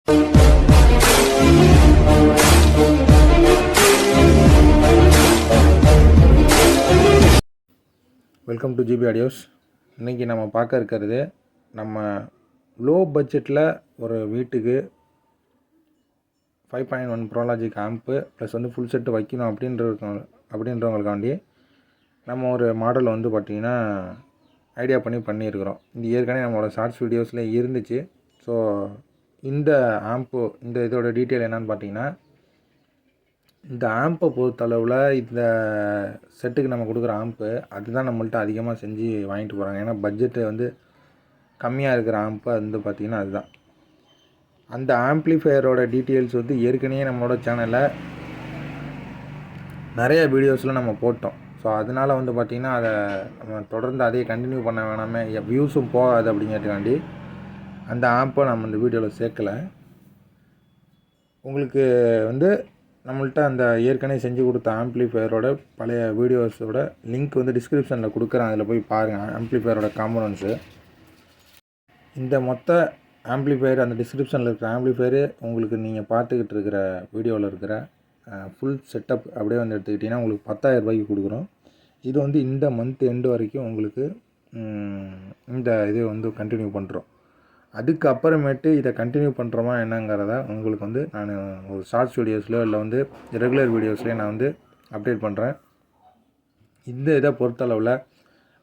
Welcome to GB audios. இன்றைக்கி நம்ம பார்க்க இருக்கிறது, நம்ம லோ பட்ஜெட்டில் ஒரு வீட்டுக்கு 5.1 ப்ரோலாஜிக் ஆம்ப்பு ப்ளஸ் வந்து ஃபுல் செட்டு வைக்கணும் அப்படின்றவங்களுக்காண்டி நம்ம ஒரு மாடல் வந்து பார்த்திங்கன்னா ஐடியா பண்ணியிருக்கிறோம். இது ஏற்கனவே நம்மளோட ஷார்ட்ஸ் வீடியோஸில் இருந்துச்சு. ஸோ இந்த ஆம்ப்பு இந்த இதோட டீட்டெயில் என்னென்னு பார்த்தீங்கன்னா, இந்த ஆம்பை பொறுத்தளவில் இந்த செட்டுக்கு நம்ம கொடுக்குற ஆம்பு அதுதான் நம்மள்ட்ட அதிகமாக செஞ்சு வாங்கிட்டு போகிறாங்க. ஏன்னா பட்ஜெட்டு வந்து கம்மியாக இருக்கிற ஆம்பு வந்து பார்த்திங்கன்னா அதுதான். அந்த ஆம்ப்ளிஃபையரோட டீட்டெயில்ஸ் வந்து ஏற்கனவே நம்மளோட சேனலில் நிறைய வீடியோஸில் நம்ம போட்டோம். ஸோ அதனால் வந்து பார்த்திங்கன்னா அதை நம்ம தொடர்ந்து அதையே கண்டினியூ பண்ண வேணாமே, வியூஸும் போகாது அப்படிங்கிறதுக்காண்டி அந்த ஆம்பை நம்ம இந்த வீடியோவில் சேர்க்கலை. உங்களுக்கு வந்து நம்மள்ட்ட அந்த ஏற்கனவே செஞ்சு கொடுத்த ஆம்ப்ளிஃபையரோட பழைய வீடியோஸோட லிங்க் வந்து டிஸ்கிரிப்ஷனில் கொடுக்குறேன். அதில் போய் பாருங்கள் ஆம்ப்ளிஃபையரோட காம்போனன்ட்ஸு. இந்த மொத்த ஆம்ப்ளிஃபையர் அந்த டிஸ்கிரிப்ஷனில் இருக்கிற ஆம்ப்ளிஃபையரு உங்களுக்கு நீங்கள் பார்த்துக்கிட்டு இருக்கிற வீடியோவில் இருக்கிற ஃபுல் செட்டப் அப்படியே வந்து எடுத்துக்கிட்டிங்கன்னா உங்களுக்கு 10,000 ரூபாய்க்கு கொடுக்குறோம். இது வந்து இந்த மந்த் எண்டு வரைக்கும் உங்களுக்கு இந்த இது வந்து கண்டினியூ பண்ணுறோம். அதுக்கப்புறமேட்டு இதை கண்டினியூ பண்ணுறோமா என்னங்கிறத உங்களுக்கு வந்து நான் ஒரு ஷார்ட்ஸ் வீடியோஸ்லையோ இல்லை வந்து ரெகுலர் வீடியோஸ்லேயே நான் வந்து அப்டேட் பண்ணுறேன். இந்த இதை பொறுத்தளவில்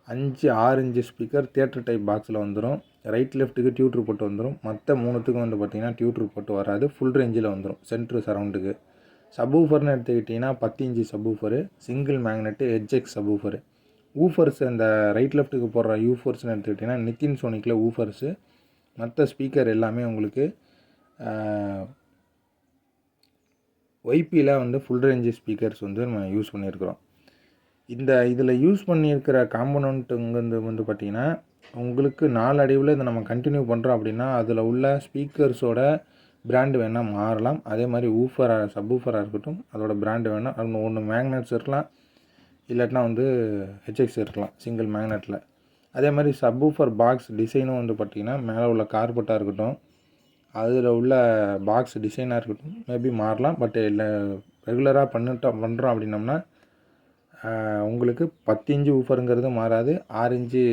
6 இன்ச்சு ஸ்பீக்கர் தியேட்டர் டைப் பாக்ஸில் வந்துடும். ரைட் லெஃப்ட்டுக்கு டியூட்ரு போட்டு வந்துடும். மற்ற மூணுத்துக்கும் வந்து பார்த்திங்கன்னா டியூட்ரு போட்டு வராது. ஃபுல் ரேஞ்சில் வந்துடும். சென்ட்ரு சரௌண்டுக்கு சப்வூஃபர்னு எடுத்துக்கிட்டிங்கன்னா 10 inch subwoofer, single magnet, HX subwoofer. Woofers அந்த ரைட் லெஃப்ட்டுக்கு போடுற யூஃபர்ஸ்னு எடுத்துக்கிட்டிங்கன்னா நித்தின் சோனிக்கில் ஊஃபர்ஸு. மற்ற ஸ்பீக்கர் எல்லாமே உங்களுக்கு ஒய்பியில் வந்து ஃபுல் ரேஞ்சு ஸ்பீக்கர்ஸ் வந்து நம்ம யூஸ் பண்ணியிருக்கிறோம். இதில் யூஸ் பண்ணியிருக்கிற காம்போனண்ட்டுங்கிறது வந்து பார்த்திங்கன்னா உங்களுக்கு நாளடைவில் இதை நம்ம கண்டினியூ பண்ணுறோம் அப்படின்னா அதில் உள்ள ஸ்பீக்கர்ஸோட பிராண்டு வேணால் மாறலாம். அதே மாதிரி சப்வூஃபராக இருக்கட்டும், அதோட பிராண்டு வேணால் ஒன்று மேக்னெட்ஸ் இருக்கலாம், இல்லாட்டினா வந்து ஹெச்எக்ஸ் இருக்கலாம் சிங்கிள் மேக்னெட்டில். அதே மாதிரி சப்வூஃபர் பாக்ஸ் டிசைனும் வந்து பார்த்திங்கன்னா மேலே உள்ள கார்பெட்டாக இருக்கட்டும், அதில் உள்ள பாக்ஸ் டிசைனாக இருக்கட்டும் மேபி மாறலாம். பட் இல்லை ரெகுலராக பண்ணுறோம் அப்படின்னோம்னா உங்களுக்கு 10 இன்ச்சு ஊஃபருங்கிறது மாறாது, 6 இன்ச்சு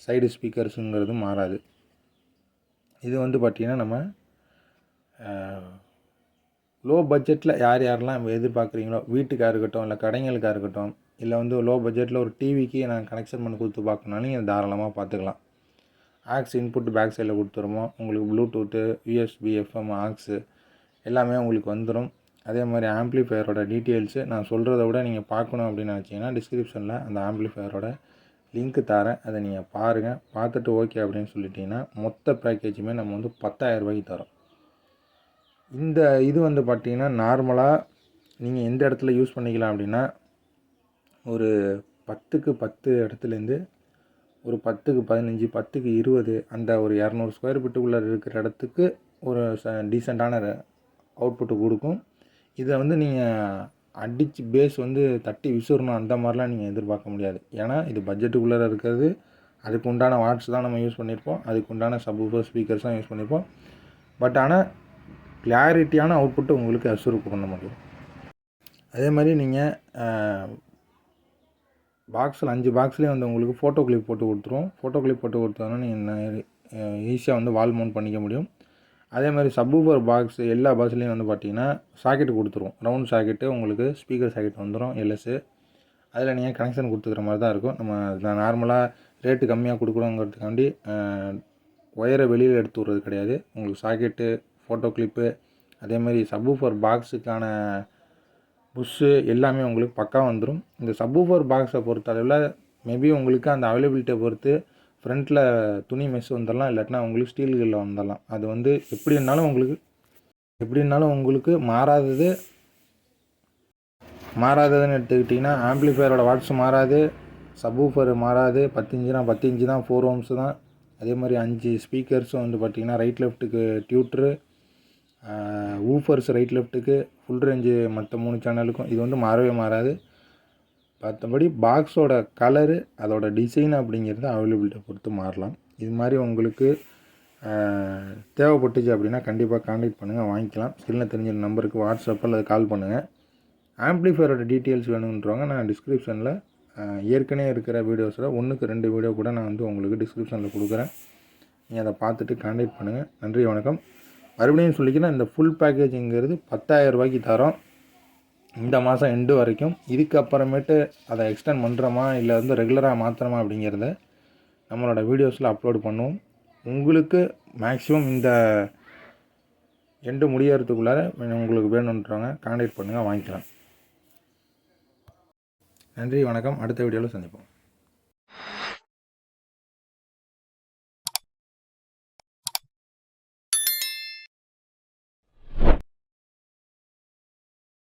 சைடு ஸ்பீக்கர்ஸுங்கிறது மாறாது. இது வந்து பார்த்திங்கன்னா நம்ம லோ பட்ஜெட்டில் யாரெல்லாம் எதிர்பார்க்குறீங்களோ, வீட்டுக்காக இருக்கட்டும் இல்லை கடைங்களுக்காக இருக்கட்டும், இல்லை வந்து லோ பட்ஜெட்டில் ஒரு டிவிக்கு நான் கனெக்ஷன் பண்ணி கொடுத்து பார்க்கணுனாலும் நீங்கள் தாராளமாக பார்த்துக்கலாம். ஆக்ஸ் இன்புட் பேக் சைடில் கொடுத்துருவோம். உங்களுக்கு ப்ளூடூத்து, யூஎஸ்பி, எஃப்எம், ஆக்ஸு எல்லாமே உங்களுக்கு வந்துடும். அதே மாதிரி ஆம்ப்ளிஃபையரோட டீட்டெயில்ஸு நான் சொல்கிறத விட நீங்கள் பார்க்கணும் அப்படின்னு நினச்சிங்கன்னா டிஸ்கிரிப்ஷனில் அந்த ஆம்ப்ளிஃபையரோட லிங்க்கு தரேன். அதை நீங்கள் பாருங்கள். பார்த்துட்டு ஓகே அப்படின்னு சொல்லிட்டிங்கன்னா மொத்த பேக்கேஜுமே நம்ம வந்து 10,000 ரூபாய்க்கு தரோம். இந்த இது வந்து பார்த்திங்கன்னா நார்மலாக நீங்கள் எந்த இடத்துல யூஸ் பண்ணிக்கலாம் அப்படின்னா ஒரு 10க்கு 10 இடத்துலேருந்து ஒரு 10க்கு 15, 10க்கு 20 அந்த ஒரு 200 ஸ்கொயர் ஃபீட்டுக்குள்ளே இருக்கிற இடத்துக்கு ஒரு டீசெண்டான அவுட்புட்டு கொடுக்கும். இதை வந்து நீங்கள் அடித்து பேஸ் வந்து தட்டி விசுறணும் அந்த மாதிரிலாம் நீங்கள் எதிர்பார்க்க முடியாது. ஏன்னா இது பட்ஜெட்டுக்குள்ளே இருக்கிறது. அதுக்கு உண்டான வாட்ஸ் தான் நம்ம யூஸ் பண்ணியிருப்போம், அதுக்கு உண்டான சப்வூஃபர் ஸ்பீக்கர்ஸ் தான் யூஸ் பண்ணியிருப்போம். பட் ஆனால் கிளாரிட்டியான அவுட்புட்டு உங்களுக்கு அஷ்யூர் பண்ண முடியும். அதே மாதிரி நீங்கள் பாக்ஸில் 5 பாக்ஸ்லேயும் வந்து உங்களுக்கு ஃபோட்டோ கிளிப் போட்டு கொடுத்துருவோம். ஃபோட்டோ கிளிப் போட்டு கொடுத்தோன்னா நீங்கள் ஈஸியாக வந்து வால் மவுண்ட் பண்ணிக்க முடியும். அதே மாதிரி சப்வூஃபர் பாக்ஸ் எல்லா பாக்ஸ்லேயும் வந்து பார்த்திங்கன்னா சாக்கெட்டு கொடுத்துருவோம். ரவுண்ட் சாக்கெட்டு உங்களுக்கு ஸ்பீக்கர் சாக்கெட் வந்துடும் எல்எஸ்ஸு. அதில் நீங்கள் கனெக்ஷன் கொடுத்துக்கிற மாதிரி தான் இருக்கும். நம்ம நார்மலாக ரேட்டு கம்மியாக கொடுக்குறோங்கிறதுக்காண்டி ஒயரை வெளியில் எடுத்து விட்றது கிடையாது. உங்களுக்கு சாக்கெட்டு, ஃபோட்டோ கிளிப்பு, அதே மாதிரி சப்வூஃபர் பாக்ஸுக்கான புஷ்ஷு எல்லாமே உங்களுக்கு பக்கா வந்துடும். இந்த சப்வூஃபர் பாக்ஸை பொறுத்தளவில் மேபி உங்களுக்கு அந்த அவைலபிலிட்டியை பொறுத்து ஃப்ரண்ட்டில் துணி மெஷ் வந்துடலாம், இல்லாட்டினா உங்களுக்கு ஸ்டீல்களில் வந்துடலாம். அது வந்து எப்படி இருந்தாலும் உங்களுக்கு மாறாததுன்னு எடுத்துக்கிட்டிங்கன்னா ஆம்ப்ளிஃபையரோட வாட்ஸ் மாறாது, சப்வூஃபர் மாறாது. 10 இன்ச்சுனா 10 இன்ச்சு தான், 4 ohms தான். அதே மாதிரி 5 ஸ்பீக்கர்ஸும் வந்து பார்த்திங்கன்னா right லெஃப்ட்டுக்கு டியூட்ரு, woofers right லெஃப்ட்டுக்கு, full range மற்ற 3 சேனலுக்கும் இது வந்து மாறாது. மற்றபடி பாக்ஸோட கலரு, அதோட டிசைன் அப்படிங்கிறது அவைலபிலிட்டியை பொறுத்து மாறலாம். இது மாதிரி உங்களுக்கு தேவைப்பட்டுச்சு அப்படின்னா கண்டிப்பாக கான்டாக்ட் பண்ணுங்கள், வாங்கிக்கலாம். ஸ்க்ரீனில் தெரிஞ்ச நம்பருக்கு வாட்ஸ்அப்பில் அல்லது கால் பண்ணுங்கள். ஆம்ப்ளிஃபையரோட டீட்டெயில்ஸ் வேணுன்றவங்க நான் டிஸ்கிரிப்ஷனில் ஏற்கனவே இருக்கிற வீடியோஸில் 1க்கு 2 வீடியோ கூட நான் வந்து உங்களுக்கு டிஸ்கிரிப்ஷனில் கொடுக்குறேன். நீங்கள் அதை பார்த்துட்டு கான்டாக்ட் பண்ணுங்கள். நன்றி, வணக்கம். மறுபடியும் சொல்லிக்கிறேன், இந்த ஃபுல் பேக்கேஜுங்கிறது 10,000 ரூபாய்க்கு தரோம் இந்த மாதம் எண்டு வரைக்கும். இதுக்கப்புறமேட்டு அதை எக்ஸ்டெண்ட் பண்ணுறோமா இல்லை வந்து ரெகுலராக மாற்றுறோமா அப்படிங்கிறத நம்மளோட வீடியோஸில் அப்லோட் பண்ணுவோம். உங்களுக்கு மேக்ஸிமம் இந்த எண்டு முடியறதுக்குள்ளார உங்களுக்கு வேணுன்றவங்க கான்டாக்ட் பண்ணுங்கள், வாங்கிக்கலாம். நன்றி, வணக்கம். அடுத்த வீடியோவில் சந்திப்போம்.